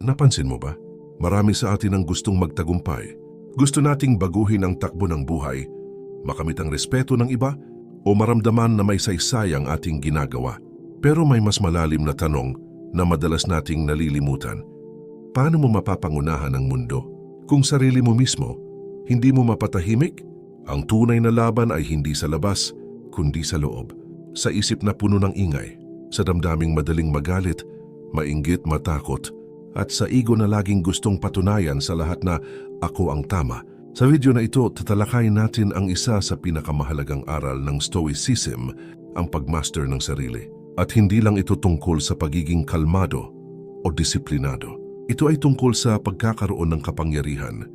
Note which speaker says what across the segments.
Speaker 1: Napansin mo ba? Marami sa atin ang gustong magtagumpay. Gusto nating baguhin ang takbo ng buhay, makamit ang respeto ng iba, o maramdaman na may saysay ang ating ginagawa. Pero may mas malalim na tanong na madalas nating nalilimutan. Paano mo mapapangunahan ang mundo kung sarili mo mismo hindi mo mapatahimik? Ang tunay na laban ay hindi sa labas, kundi sa loob. Sa isip na puno ng ingay, sa damdaming madaling magalit, mainggit, matakot, at sa ego na laging gustong patunayan sa lahat na ako ang tama. Sa video na ito, tatalakayin natin ang isa sa pinakamahalagang aral ng Stoicism, ang pagmaster ng sarili. At hindi lang ito tungkol sa pagiging kalmado o disiplinado. Ito ay tungkol sa pagkakaroon ng kapangyarihan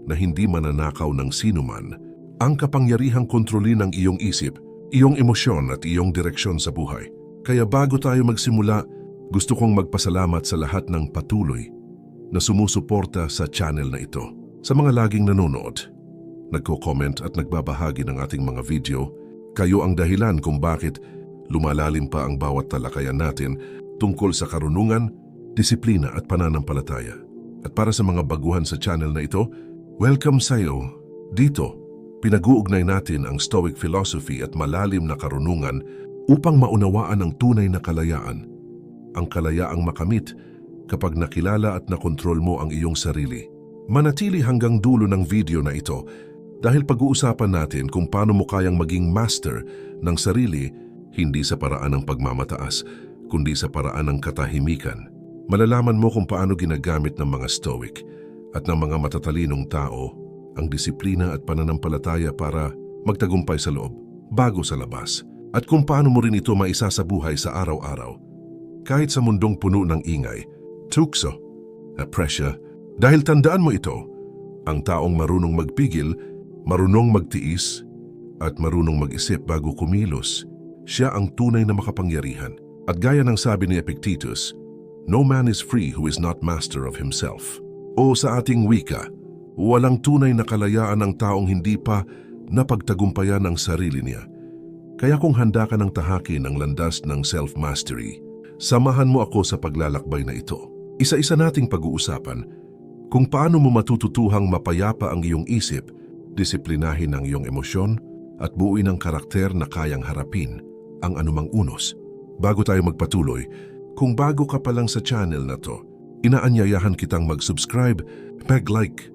Speaker 1: na hindi mananakaw ng sinuman, ang kapangyarihang kontrolin ang iyong isip, iyong emosyon at iyong direksyon sa buhay. Kaya bago tayo magsimula, gusto kong magpasalamat sa lahat ng patuloy na sumusuporta sa channel na ito. Sa mga laging nanonood, nagko-comment at nagbabahagi ng ating mga video, kayo ang dahilan kung bakit lumalalim pa ang bawat talakayan natin tungkol sa karunungan, disiplina at pananampalataya. At para sa mga baguhan sa channel na ito, welcome sa iyo. Dito, pinag-uugnay natin ang Stoic philosophy at malalim na karunungan upang maunawaan ang tunay na kalayaan. Ang kalayaang makamit kapag nakilala at nakontrol mo ang iyong sarili. Manatili hanggang dulo ng video na ito dahil pag-uusapan natin kung paano mo kayang maging master ng sarili, hindi sa paraan ng pagmamataas, kundi sa paraan ng katahimikan. Malalaman mo kung paano ginagamit ng mga Stoic at ng mga matatalinong tao ang disiplina at pananampalataya para magtagumpay sa loob, bago sa labas, at kung paano mo rin ito maisasabuhay sa araw-araw. Kahit sa mundong puno ng ingay, tukso, pressure, dahil tandaan mo ito, ang taong marunong magpigil, marunong magtiis, at marunong mag-isip bago kumilos, siya ang tunay na makapangyarihan. At gaya ng sabi ni Epictetus, no man is free who is not master of himself. O sa ating wika, walang tunay na kalayaan ng taong hindi pa napagtagumpayan ang sarili niya. Kaya kung handa ka ng tahakin ang landas ng self-mastery, samahan mo ako sa paglalakbay na ito. Isa-isa nating pag-uusapan kung paano mo matututuhang mapayapa ang iyong isip, disiplinahin ang iyong emosyon, at buuin ang karakter na kayang harapin ang anumang unos. Bago tayo magpatuloy, kung bago ka pa lang sa channel na to, inaanyayahan kitang mag-subscribe, mag-like,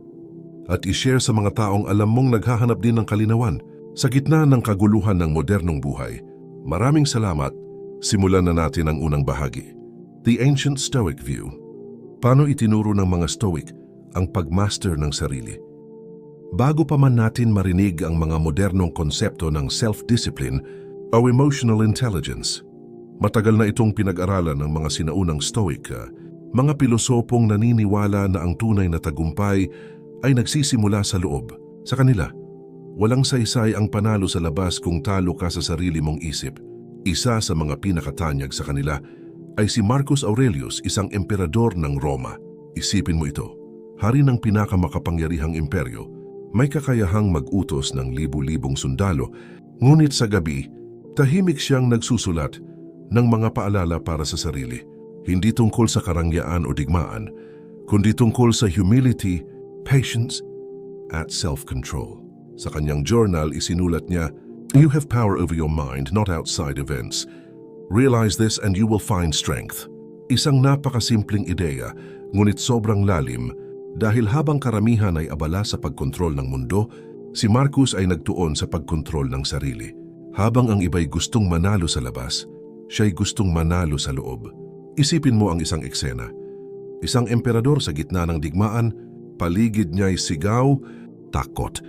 Speaker 1: at i-share sa mga taong alam mong naghahanap din ng kalinawan sa gitna ng kaguluhan ng modernong buhay. Maraming salamat. Simulan na natin ang unang bahagi. The Ancient Stoic View. Paano itinuro ng mga Stoic ang pagmaster ng sarili? Bago pa man natin marinig ang mga modernong konsepto ng self-discipline o emotional intelligence, matagal na itong pinag-aralan ng mga sinaunang Stoic, mga pilosopong naniniwala na ang tunay na tagumpay ay nagsisimula sa loob. Sa kanila, walang saysay ang panalo sa labas kung talo ka sa sarili mong isip. Isa sa mga pinakatanyag sa kanila ay si Marcus Aurelius, isang emperador ng Roma. Isipin mo ito, hari ng pinakamakapangyarihang imperyo, may kakayahang mag-utos ng libu-libong sundalo, ngunit sa gabi, tahimik siyang nagsusulat ng mga paalala para sa sarili. Hindi tungkol sa karangyaan o digmaan, kundi tungkol sa humility, patience, at self-control. Sa kanyang journal, isinulat niya, "You have power over your mind, not outside events. Realize this and you will find strength." Isang napakasimpleng ideya, ngunit sobrang lalim, dahil habang karamihan ay abala sa pagkontrol ng mundo, si Marcus ay nagtuon sa pagkontrol ng sarili. Habang ang iba'y gustong manalo sa labas, siya'y gustong manalo sa loob. Isipin mo ang isang eksena. Isang emperador sa gitna ng digmaan, paligid niya'y sigaw, takot,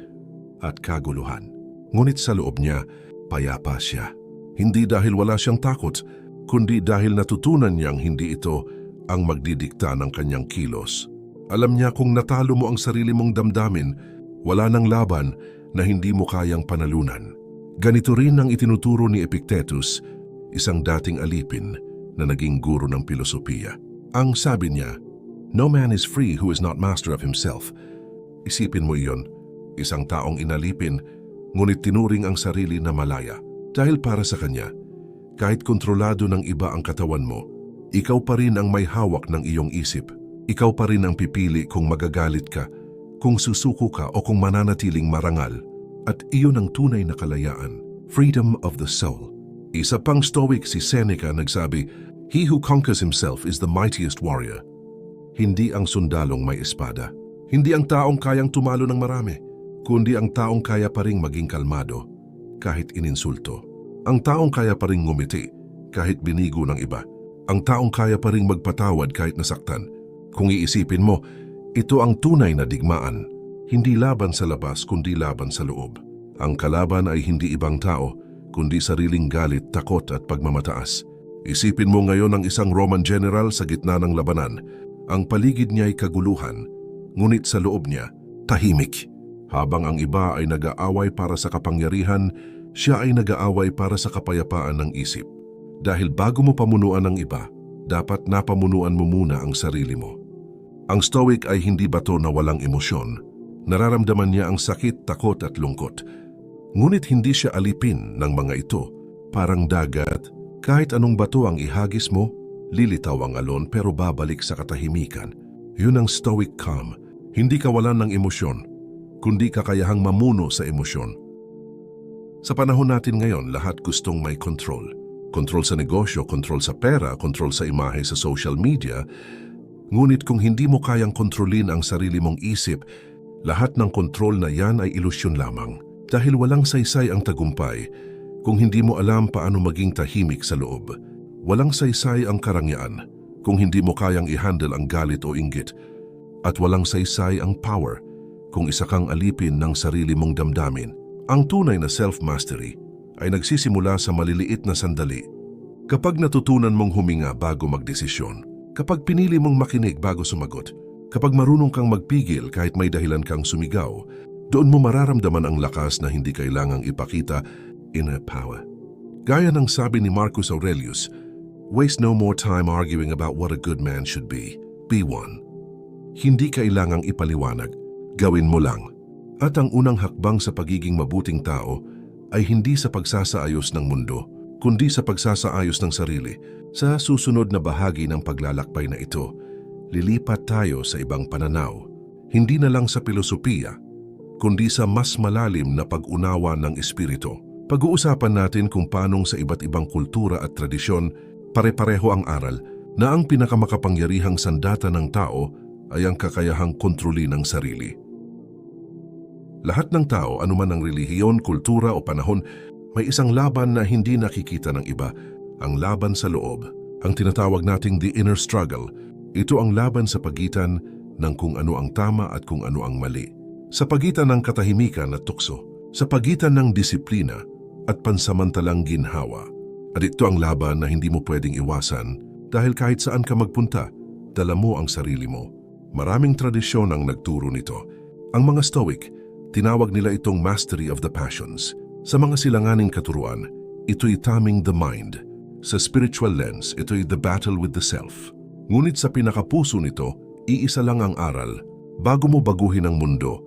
Speaker 1: at kaguluhan. Ngunit sa loob niya, payapa siya. Hindi dahil wala siyang takot, kundi dahil natutunan niyang hindi ito ang magdidikta ng kanyang kilos. Alam niya kung natalo mo ang sarili mong damdamin, wala nang laban na hindi mo kayang panalunan. Ganito rin ang itinuturo ni Epictetus, isang dating alipin na naging guro ng pilosopiya. Ang sabi niya, "No man is free who is not master of himself." Isipin mo iyon, isang taong inalipin, ngunit tinuring ang sarili na malaya. Dahil para sa kanya, kahit kontrolado ng iba ang katawan mo, ikaw pa rin ang may hawak ng iyong isip. Ikaw pa rin ang pipili kung magagalit ka, kung susuko ka o kung mananatiling marangal. At iyon ang tunay na kalayaan, freedom of the soul. Isa pang Stoic si Seneca nagsabi, "He who conquers himself is the mightiest warrior." Hindi ang sundalong may espada. Hindi ang taong kayang tumalo ng marami, kundi ang taong kaya pa ring maging kalmado kahit ininsulto. Ang taong kaya pa ring ngumiti kahit binigo ng iba. Ang taong kaya pa ring magpatawad kahit nasaktan. Kung iisipin mo, ito ang tunay na digmaan. Hindi laban sa labas kundi laban sa loob. Ang kalaban ay hindi ibang tao, kundi sariling galit, takot at pagmamataas. Isipin mo ngayon ang isang Roman general sa gitna ng labanan. Ang paligid niya ay kaguluhan, ngunit sa loob niya, tahimik. Habang ang iba ay nag-aaway para sa kapangyarihan, siya ay nag-aaway para sa kapayapaan ng isip. Dahil bago mo pamunuan ng iba, dapat napamunuan mo muna ang sarili mo. Ang Stoic ay hindi bato na walang emosyon. Nararamdaman niya ang sakit, takot at lungkot. Ngunit hindi siya alipin ng mga ito. Parang dagat, kahit anong bato ang ihagis mo, lilitaw ang alon pero babalik sa katahimikan. Yun ang Stoic calm. Hindi kawalan ng emosyon, kundi kakayahang mamuno sa emosyon. Sa panahon natin ngayon, lahat gustong may control. Control sa negosyo, control sa pera, control sa imahe sa social media. Ngunit kung hindi mo kayang kontrolin ang sarili mong isip, lahat ng kontrol na yan ay ilusyon lamang. Dahil walang saysay ang tagumpay kung hindi mo alam paano maging tahimik sa loob. Walang saysay ang karangyaan kung hindi mo kayang i-handle ang galit o inggit. At walang saysay ang power kung isa kang alipin ng sarili mong damdamin. Ang tunay na self-mastery ay nagsisimula sa maliliit na sandali. Kapag natutunan mong huminga bago magdesisyon, kapag pinili mong makinig bago sumagot, kapag marunong kang magpigil kahit may dahilan kang sumigaw, doon mo mararamdaman ang lakas na hindi kailangang ipakita, inner power. Gaya ng sabi ni Marcus Aurelius, "Waste no more time arguing about what a good man should be. Be one." Hindi kailangang ipaliwanag, gawin mo lang. At ang unang hakbang sa pagiging mabuting tao ay hindi sa pagsasaayos ng mundo, kundi sa pagsasaayos ng sarili. Sa susunod na bahagi ng paglalakbay na ito, lilipat tayo sa ibang pananaw. Hindi na lang sa filosofiya, kundi sa mas malalim na pag-unawa ng espiritu. Pag-uusapan natin kung paanong sa iba't ibang kultura at tradisyon, pare-pareho ang aral na ang pinakamakapangyarihang sandata ng tao ay ang kakayahang kontrolin ang sarili. Lahat ng tao, anuman ang relihiyon, kultura o panahon, may isang laban na hindi nakikita ng iba, ang laban sa loob. Ang tinatawag nating the inner struggle. Ito ang laban sa pagitan ng kung ano ang tama at kung ano ang mali. Sa pagitan ng katahimikan at tukso, sa pagitan ng disiplina at pansamantalang ginhawa. At ito ang laban na hindi mo pwedeng iwasan dahil kahit saan ka magpunta, dala mo ang sarili mo. Maraming tradisyon ang nagturo nito. Ang mga Stoic, tinawag nila itong mastery of the passions. Sa mga silanganing katuruan, ito'y taming the mind. Sa spiritual lens, ito'y the battle with the self. Ngunit sa pinakapuso nito, iisa lang ang aral. Bago mo baguhin ang mundo,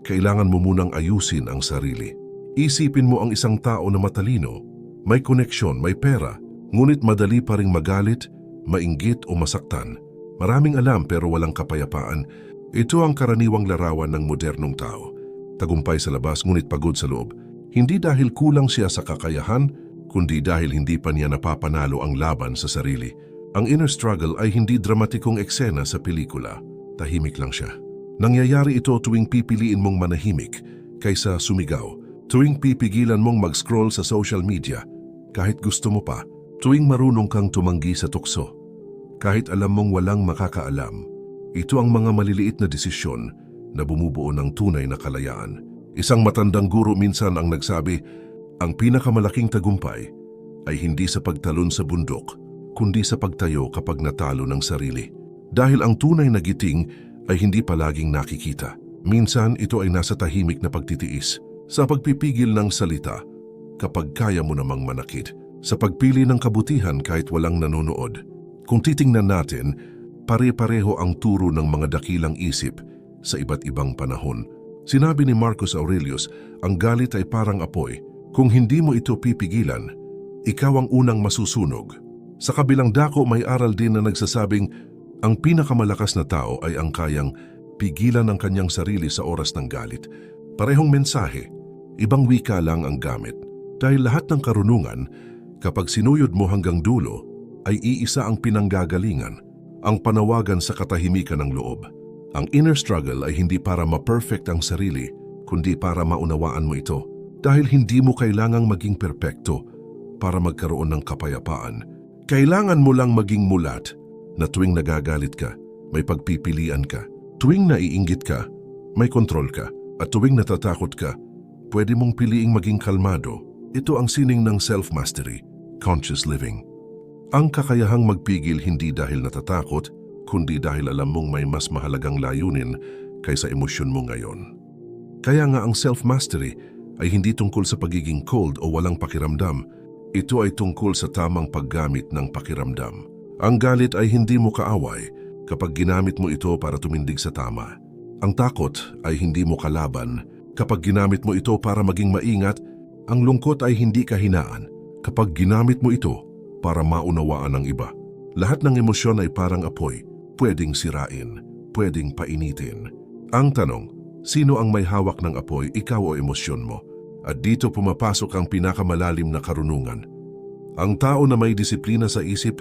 Speaker 1: kailangan mo munang ayusin ang sarili. Isipin mo ang isang tao na matalino, may koneksyon, may pera, ngunit madali pa ring magalit, mainggit o masaktan. Maraming alam pero walang kapayapaan. Ito ang karaniwang larawan ng modernong tao. Tagumpay sa labas ngunit pagod sa loob. Hindi dahil kulang siya sa kakayahan, kundi dahil hindi pa niya napapanalo ang laban sa sarili. Ang inner struggle ay hindi dramatikong eksena sa pelikula. Tahimik lang siya. Nangyayari ito tuwing pipiliin mong manahimik kaysa sumigaw. Tuwing pipigilan mong mag-scroll sa social media kahit gusto mo pa. Tuwing marunong kang tumanggi sa tukso kahit alam mong walang makakaalam. Ito ang mga maliliit na desisyon na bumubuo ng tunay na kalayaan. Isang matandang guro minsan ang nagsabi, ang pinakamalaking tagumpay ay hindi sa pagtalon sa bundok, kundi sa pagtayo kapag natalo ng sarili. Dahil ang tunay na giting ay hindi palaging nakikita. Minsan ito ay nasa tahimik na pagtitiis, sa pagpipigil ng salita kapag kaya mo namang manakit, sa pagpili ng kabutihan kahit walang nanonood. Kung titingnan natin, pare-pareho ang turo ng mga dakilang isip sa iba't ibang panahon. Sinabi ni Marcus Aurelius, ang galit ay parang apoy. Kung hindi mo ito pipigilan, ikaw ang unang masusunog. Sa kabilang dako may aral din na nagsasabing, Ang pinakamalakas na tao ay ang kayang pigilan ang kanyang sarili sa oras ng galit. Parehong mensahe, ibang wika lang ang gamit. Dahil lahat ng karunungan, kapag sinuyod mo hanggang dulo, ay iisa ang pinanggagalingan, ang panawagan sa katahimikan ng loob. Ang inner struggle ay hindi para ma-perfect ang sarili, kundi para maunawaan mo ito. Dahil hindi mo kailangang maging perpekto para magkaroon ng kapayapaan. Kailangan mo lang maging mulat na tuwing nagagalit ka, may pagpipilian ka. Tuwing naiinggit ka, may kontrol ka. At tuwing natatakot ka, pwede mong piliing maging kalmado. Ito ang sining ng self-mastery, conscious living. Ang kakayahang magpigil hindi dahil natatakot, kundi dahil alam mong may mas mahalagang layunin kaysa emosyon mo ngayon. Kaya nga ang self-mastery ay hindi tungkol sa pagiging cold o walang pakiramdam. Ito ay tungkol sa tamang paggamit ng pakiramdam. Ang galit ay hindi mo kaaway kapag ginamit mo ito para tumindig sa tama. Ang takot ay hindi mo kalaban kapag ginamit mo ito para maging maingat. Ang lungkot ay hindi kahinaan kapag ginamit mo ito para maunawaan ang iba. Lahat ng emosyon ay parang apoy, pwedeng sirain, pwedeng painitin. Ang tanong, sino ang may hawak ng apoy, ikaw o emosyon mo? At dito pumapasok ang pinakamalalim na karunungan. Ang tao na may disiplina sa isip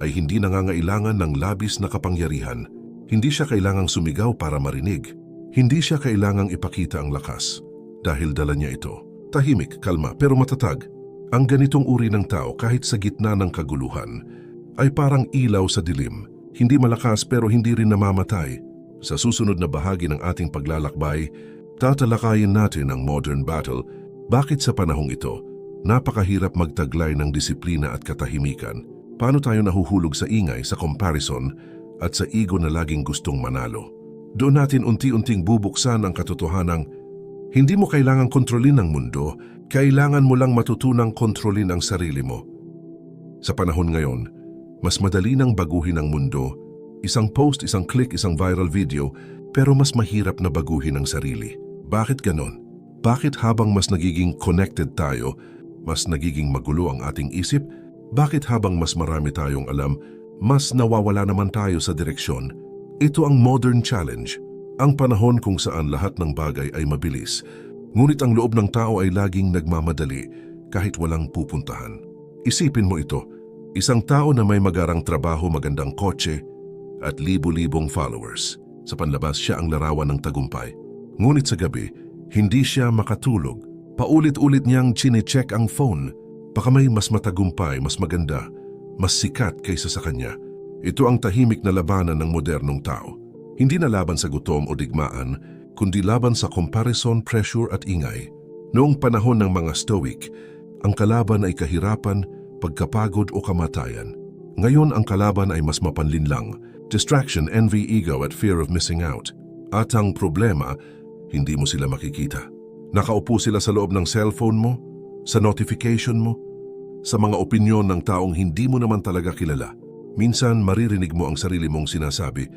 Speaker 1: ay hindi nangangailangan ng labis na kapangyarihan. Hindi siya kailangang sumigaw para marinig. Hindi siya kailangang ipakita ang lakas. Dahil dala niya ito. Tahimik, kalma, pero matatag. Ang ganitong uri ng tao kahit sa gitna ng kaguluhan ay parang ilaw sa dilim. Hindi malakas pero hindi rin namamatay. Sa susunod na bahagi ng ating paglalakbay, tatalakayin natin ang modern battle. Bakit sa panahong ito, napakahirap magtaglay ng disiplina at katahimikan? Paano tayo nahuhulog sa ingay, sa comparison, at sa ego na laging gustong manalo? Doon natin unti-unting bubuksan ang katotohanang hindi mo kailangang kontrolin ang mundo, kailangan mo lang matutunang kontrolin ang sarili mo. Sa panahon ngayon, mas madali nang baguhin ang mundo. Isang post, isang click, isang viral video, pero mas mahirap na baguhin ang sarili. Bakit ganon? Bakit habang mas nagiging connected tayo, mas nagiging magulo ang ating isip? Bakit habang mas marami tayong alam, mas nawawala naman tayo sa direksyon? Ito ang modern challenge. Ang panahon kung saan lahat ng bagay ay mabilis, ngunit ang loob ng tao ay laging nagmamadali kahit walang pupuntahan. Isipin mo ito, isang tao na may magarang trabaho, magandang kotse, at libo-libong followers. Sa panlabas siya ang larawan ng tagumpay. Ngunit sa gabi, hindi siya makatulog. Paulit-ulit niyang chine-check ang phone. Baka may mas matagumpay, mas maganda, mas sikat kaysa sa kanya. Ito ang tahimik na labanan ng modernong tao. Hindi na laban sa gutom o digmaan, kundi laban sa comparison, pressure at ingay. Noong panahon ng mga Stoic, ang kalaban ay kahirapan, pagkapagod o kamatayan. Ngayon ang kalaban ay mas mapanlinlang, distraction, envy, ego at fear of missing out. At ang problema, hindi mo sila makikita. Nakaupo sila sa loob ng cellphone mo, sa notification mo, sa mga opinyon ng taong hindi mo naman talaga kilala. Minsan maririnig mo ang sarili mong sinasabi,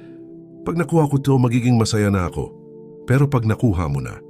Speaker 1: pag nakuha ko to, magiging masaya na ako. Pero pag nakuha mo na,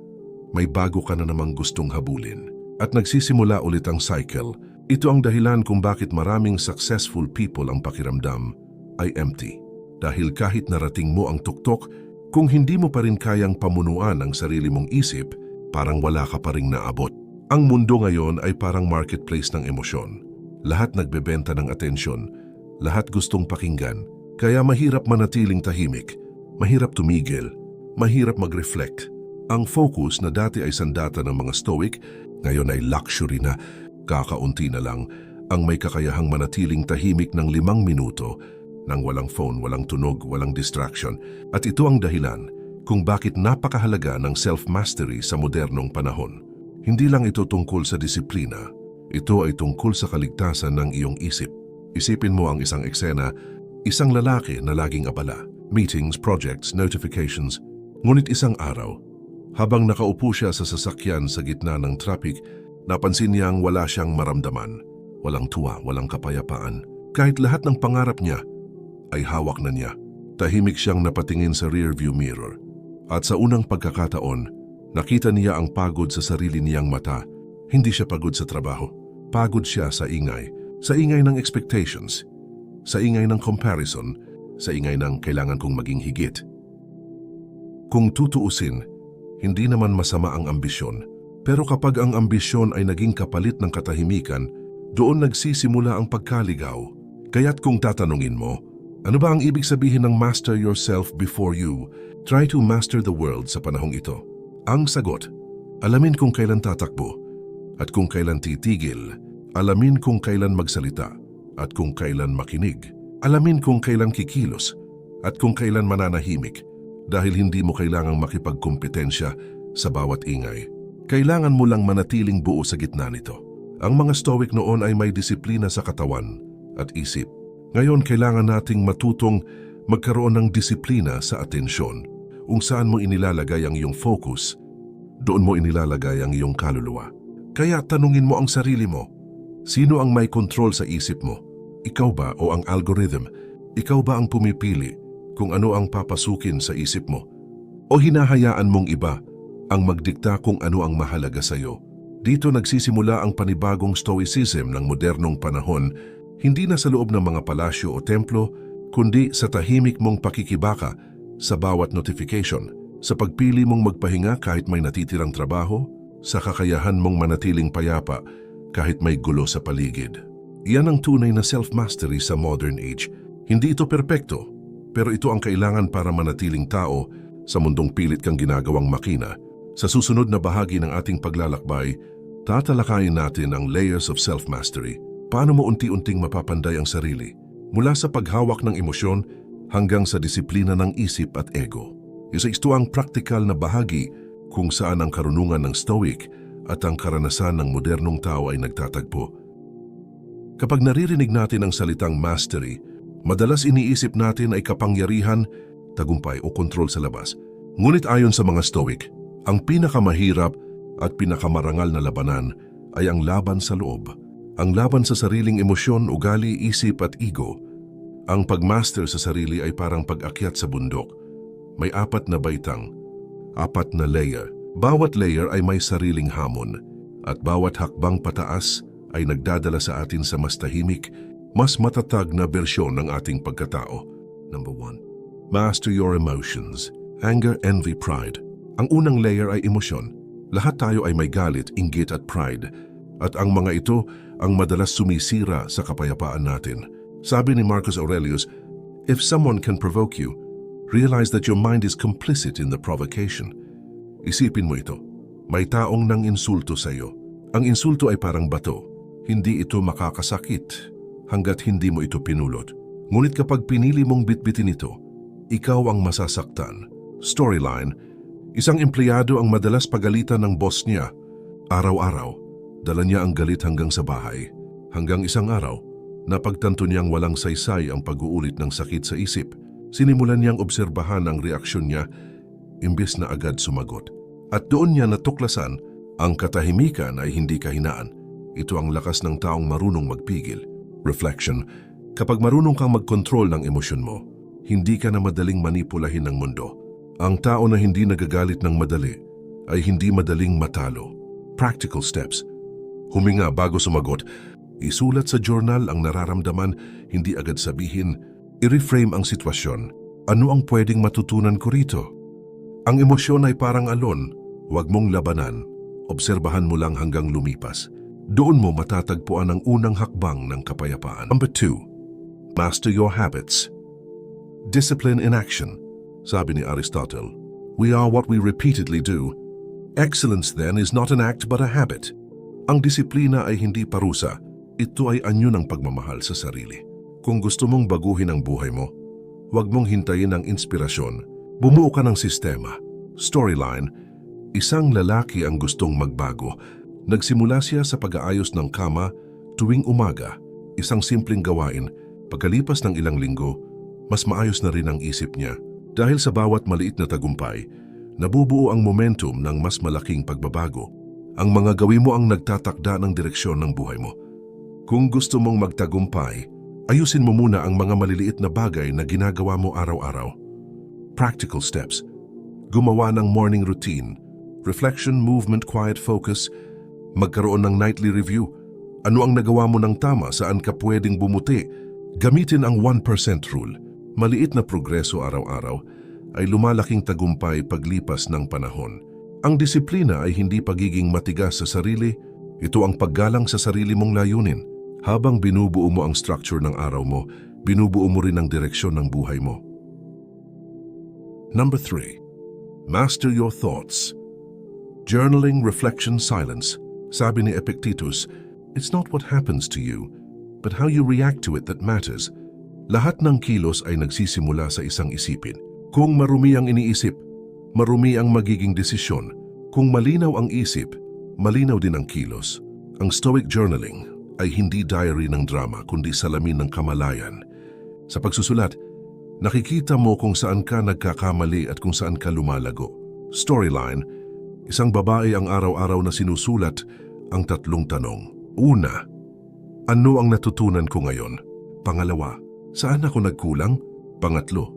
Speaker 1: may bago ka na namang gustong habulin. At nagsisimula ulit ang cycle. Ito ang dahilan kung bakit maraming successful people ang pakiramdam ay empty. Dahil kahit narating mo ang tuktok, kung hindi mo pa rin kayang pamunuan ang sarili mong isip, parang wala ka pa ring naabot. Ang mundo ngayon ay parang marketplace ng emosyon. Lahat nagbebenta ng atensyon, lahat gustong pakinggan, kaya mahirap manatiling tahimik, mahirap tumigil, mahirap mag-reflect. Ang focus na dati ay sandata ng mga Stoic, ngayon ay luxury na, kakaunti na lang ang may kakayahang manatiling tahimik ng 5 minuto nang walang phone, walang tunog, walang distraction. At ito ang dahilan kung bakit napakahalaga ng self-mastery sa modernong panahon. Hindi lang ito tungkol sa disiplina, ito ay tungkol sa kaligtasan ng iyong isip. Isipin mo ang isang eksena, isang lalaki na laging abala, meetings, projects, notifications. Ngunit isang araw, habang nakaupo siya sa sasakyan sa gitna ng traffic, napansin niyang wala siyang maramdaman, walang tuwa, walang kapayapaan. Kahit lahat ng pangarap niya ay hawak na niya. Tahimik siyang napatingin sa rearview mirror. At sa unang pagkakataon, nakita niya ang pagod sa sarili niyang mata. Hindi siya pagod sa trabaho. Pagod siya sa ingay ng expectations, sa ingay ng comparison, sa ingay ng kailangan kong maging higit. Kung tutuusin, hindi naman masama ang ambisyon. Pero kapag ang ambisyon ay naging kapalit ng katahimikan, doon nagsisimula ang pagkaligaw. Kaya't kung tatanungin mo, ano ba ang ibig sabihin ng master yourself before you try to master the world sa panahong ito? Ang sagot, alamin kung kailan tatakbo at kung kailan titigil. Alamin kung kailan magsalita at kung kailan makinig. Alamin kung kailan kikilos at kung kailan mananahimik dahil hindi mo kailangang makipagkompetensya sa bawat ingay. Kailangan mo lang manatiling buo sa gitna nito. Ang mga Stoic noon ay may disiplina sa katawan at isip. Ngayon kailangan nating matutong magkaroon ng disiplina sa atensyon. Kung saan mo inilalagay ang iyong focus, doon mo inilalagay ang iyong kaluluwa. Kaya tanungin mo ang sarili mo, sino ang may control sa isip mo? Ikaw ba o ang algorithm? Ikaw ba ang pumipili kung ano ang papasukin sa isip mo? O hinahayaan mong iba ang magdikta kung ano ang mahalaga sa iyo? Dito nagsisimula ang panibagong Stoicism ng modernong panahon, hindi na sa loob ng mga palasyo o templo, kundi sa tahimik mong pakikibaka sa bawat notification, sa pagpili mong magpahinga kahit may natitirang trabaho, sa kakayahan mong manatiling payapa kahit may gulo sa paligid. Iyan ang tunay na self-mastery sa modern age. Hindi ito perpekto, pero ito ang kailangan para manatiling tao sa mundong pilit kang ginagawang makina. Sa susunod na bahagi ng ating paglalakbay, tatalakayin natin ang layers of self-mastery. Paano mo unti-unting mapapanday ang sarili, mula sa paghawak ng emosyon hanggang sa disiplina ng isip at ego. Isa ito ang praktikal na bahagi kung saan ang karunungan ng Stoic at ang karanasan ng modernong tao ay nagtatagpo. Kapag naririnig natin ang salitang mastery, madalas iniisip natin ay kapangyarihan, tagumpay o kontrol sa labas. Ngunit ayon sa mga Stoic, ang pinakamahirap at pinakamarangal na labanan ay ang laban sa loob. Ang laban sa sariling emosyon, ugali, isip at ego. Ang pagmaster sa sarili ay parang pag-akyat sa bundok. May 4 na baitang, 4 na layer. Bawat layer ay may sariling hamon at bawat hakbang pataas ay nagdadala sa atin sa mas tahimik, mas matatag na bersyon ng ating pagkatao. Number 1. Master your emotions. Anger, envy, pride. Ang unang layer ay emosyon. Lahat tayo ay may galit, inggit at pride. At ang mga ito ang madalas sumisira sa kapayapaan natin. Sabi ni Marcus Aurelius, if someone can provoke you, realize that your mind is complicit in the provocation. Isipin mo ito. May taong nang insulto sa iyo. Ang insulto ay parang bato. Hindi ito makakasakit hanggat hindi mo ito pinulot. Ngunit kapag pinili mong bitbitin ito, ikaw ang masasaktan. Storyline, isang empleyado ang madalas pagalitan ng boss niya. Araw-araw, dala niya ang galit hanggang sa bahay. Hanggang isang araw, napagtanto niyang walang saysay ang pag-uulit ng sakit sa isip. Sinimulan niyang obserbahan ang reaksyon niya, imbes na agad sumagot. At doon niya natuklasan, ang katahimikan ay hindi kahinaan. Ito ang lakas ng taong marunong magpigil. Reflection, kapag marunong kang mag-control ng emosyon mo, hindi ka na madaling manipulahin ng mundo. Ang tao na hindi nagagalit ng madali ay hindi madaling matalo. Practical steps. Huminga bago sumagot. Isulat sa journal ang nararamdaman, hindi agad sabihin. I-reframe ang sitwasyon. Ano ang pwedeng matutunan ko rito? Ang emosyon ay parang alon. Huwag mong labanan. Obserbahan mo lang hanggang lumipas. Doon mo matatagpuan ang unang hakbang ng kapayapaan. Number 2. Master your habits. Discipline in action. Sabi ni Aristotle, we are what we repeatedly do. Excellence then is not an act but a habit. Ang disiplina ay hindi parusa. Ito ay anyo ng pagmamahal sa sarili. Kung gusto mong baguhin ang buhay mo, huwag mong hintayin ang inspirasyon. Bumuo ka ng sistema. Storyline, isang lalaki ang gustong magbago. Nagsimula siya sa pag-aayos ng kama tuwing umaga. Isang simpleng gawain. Pagkalipas ng ilang linggo, mas maayos na rin ang isip niya. Dahil sa bawat maliit na tagumpay, nabubuo ang momentum ng mas malaking pagbabago. Ang mga gawin mo ang nagtatakda ng direksyon ng buhay mo. Kung gusto mong magtagumpay, ayusin mo muna ang mga maliliit na bagay na ginagawa mo araw-araw. Practical steps. Gumawa ng morning routine. Reflection, movement, quiet focus. Magkaroon ng nightly review. Ano ang nagawa mo ng tama, saan ka pwedeng bumuti? Gamitin ang 1% rule. Maliit na progreso araw-araw ay lumalaking tagumpay paglipas ng panahon. Ang disiplina ay hindi pagiging matigas sa sarili, ito ang paggalang sa sarili mong layunin. Habang binubuo mo ang structure ng araw mo, binubuo mo rin ang direksyon ng buhay mo. Number 3. Master your thoughts. Journaling, reflection, silence. Sabi ni Epictetus, it's not what happens to you, but how you react to it that matters. Lahat ng kilos ay nagsisimula sa isang isipin. Kung marumi ang iniisip, marumi ang magiging desisyon. Kung malinaw ang isip, malinaw din ang kilos. Ang Stoic journaling ay hindi diary ng drama kundi salamin ng kamalayan. Sa pagsusulat, nakikita mo kung saan ka nagkakamali at kung saan ka lumalago. Storyline, isang babae ang araw-araw na sinusulat ang 3 tanong. Una, ano ang natutunan ko ngayon? Pangalawa, saan ako nagkulang? Pangatlo,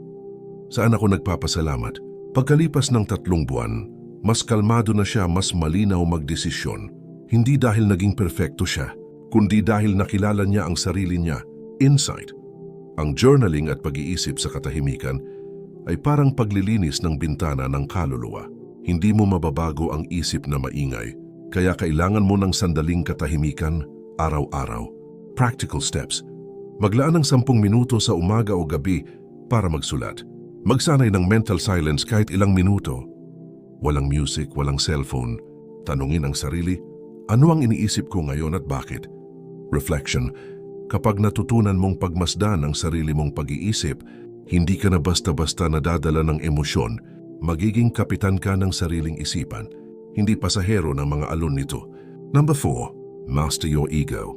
Speaker 1: saan ako nagpapasalamat? Pagkalipas ng 3 buwan, mas kalmado na siya, mas malinaw magdesisyon. Hindi dahil naging perfecto siya, kundi dahil nakilala niya ang sarili niya. Insight. Ang journaling at pag-iisip sa katahimikan ay parang paglilinis ng bintana ng kaluluwa. Hindi mo mababago ang isip na maingay, kaya kailangan mo ng sandaling katahimikan araw-araw. Practical steps. Maglaan ng 10 minuto sa umaga o gabi para magsulat. Magsanay ng mental silence kahit ilang minuto. Walang music, walang cellphone. Tanungin ang sarili, ano ang iniisip ko ngayon at bakit? Reflection. Kapag natutunan mong pagmasdan ang sarili mong pag-iisip, hindi ka na basta-basta nadadala ng emosyon, magiging kapitan ka ng sariling isipan, hindi pasahero ng mga alon nito. Number 4. Master your ego.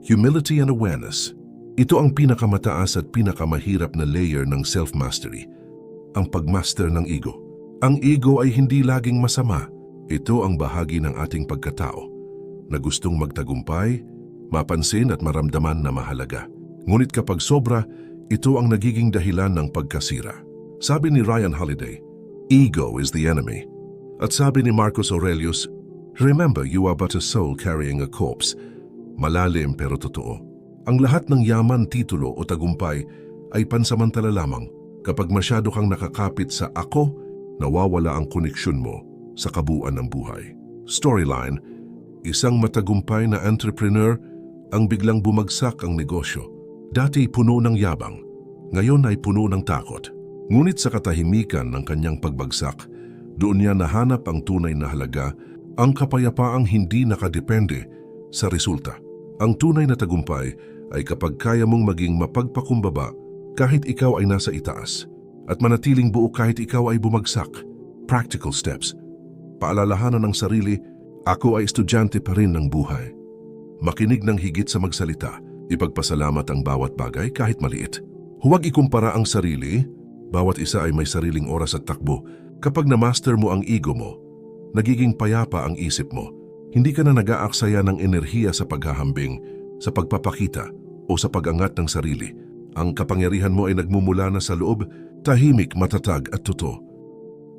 Speaker 1: Humility and awareness. Ito ang pinakamataas at pinakamahirap na layer ng self-mastery, ang pagmaster ng ego. Ang ego ay hindi laging masama. Ito ang bahagi ng ating pagkatao na gustong magtagumpay, mapansin at maramdaman na mahalaga. Ngunit kapag sobra, ito ang nagiging dahilan ng pagkasira. Sabi ni Ryan Holiday, ego is the enemy. At sabi ni Marcus Aurelius, remember you are but a soul carrying a corpse. Malalim pero totoo. Ang lahat ng yaman, titulo o tagumpay ay pansamantala lamang. Kapag masyado kang nakakapit sa ako, nawawala ang koneksyon mo sa kabuuan ng buhay. Storyline, isang matagumpay na entrepreneur ang biglang bumagsak ang negosyo. Dati puno ng yabang, ngayon ay puno ng takot. Ngunit sa katahimikan ng kanyang pagbagsak, doon niya nahanap ang tunay na halaga, ang kapayapaang hindi nakadepende sa resulta. Ang tunay na tagumpay ay kapag kaya mong maging mapagpakumbaba kahit ikaw ay nasa itaas at manatiling buo kahit ikaw ay bumagsak. Practical steps. Paalalahanan ng sarili, ako ay estudyante pa rin ng buhay. Makinig ng higit sa magsalita, ipagpasalamat ang bawat bagay kahit maliit. Huwag ikumpara ang sarili, bawat isa ay may sariling oras at takbo. Kapag na-master mo ang ego mo, nagiging payapa ang isip mo. Hindi ka na nag-aaksaya ng enerhiya sa paghahambing, sa pagpapakita o sa pag-angat ng sarili. Ang kapangyarihan mo ay nagmumula na sa loob, tahimik, matatag at totoo.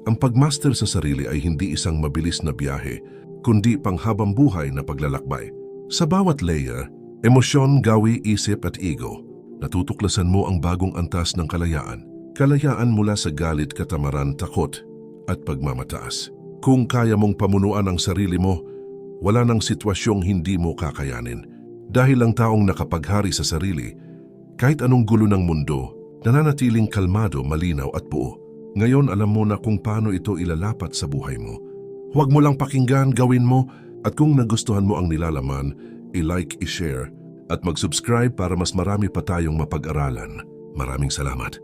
Speaker 1: Ang pagmaster sa sarili ay hindi isang mabilis na biyahe, kundi panghabang buhay na paglalakbay. Sa bawat layer, emosyon, gawi, isip at ego, natutuklasan mo ang bagong antas ng kalayaan. Kalayaan mula sa galit, katamaran, takot at pagmamataas. Kung kaya mong pamunuan ang sarili mo, wala nang sitwasyong hindi mo kakayanin. Dahil ang taong nakapaghari sa sarili, kahit anong gulo ng mundo, nananatiling kalmado, malinaw at buo. Ngayon alam mo na kung paano ito ilalapat sa buhay mo. Huwag mo lang pakinggan, gawin mo, at kung nagustuhan mo ang nilalaman, i-like, i-share, at mag-subscribe para mas marami pa tayong mapag-aralan. Maraming salamat.